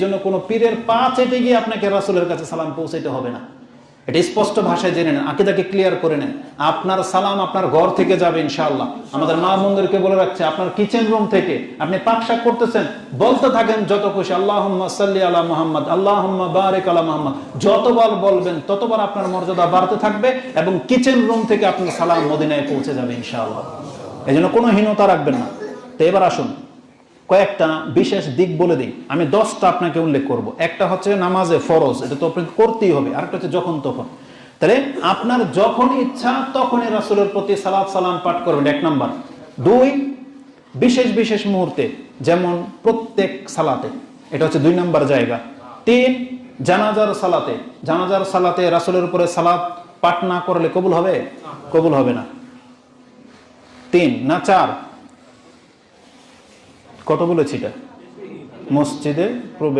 জন্য কোনো পীরের পা চেটে গিয়ে আপনাকে রাসূলের কাছে সালাম পৌঁছাইতে হবে না। এটা স্পষ্ট ভাষায় জেনে নেন, আকীদাকে ক্লিয়ার করে নেন। আপনার সালাম আপনার ঘর থেকে যাবে ইনশাআল্লাহ। আমাদের মা বোনদেরকে বলে রাখছে, আপনার কিচেন রুম থেকে আপনি পাকশাক করতেছেন, বলতে থাকেন যত খুশি, আল্লাহুম্মা সাল্লি আলা মুহাম্মদ, আল্লাহুম্মা বারিক আলা মুহাম্মদ। যতবার বলবেন ততবার আপনার মর্যাদা বাড়তে থাকবে এবং কিচেন রুম থেকে আপনার সালাম মদিনায় পৌঁছে যাবে ইনশাআল্লাহ। এই জন্য কোনো হীনতা রাখবেন না। তো এবার আসুন কয়েকটা বিশেষ দিক বলে দিই। আমি 10টা আপনাকে উল্লেখ করব। একটা হচ্ছে নামাজে ফরজ, এটা তো আপনাকে করতেই হবে। আরেকটা হচ্ছে যখন তখন। তাহলে আপনার যখন ইচ্ছা তখনই রাসূলের প্রতি সালাত সালাম পাঠ করবেন, 1 নাম্বার। 2, বিশেষ বিশেষ মুহূর্তে, যেমন প্রত্যেক সালাতে, এটা হচ্ছে 2 নাম্বার জায়গা। 3, জানাজার সালাতে, জানাজার সালাতে রাসূলের উপরে সালাত পাঠ না করলে কবুল হবে? কবুল হবে না। 3 না 4? কত বলেছি এটা? মসজিদে প্রবেশ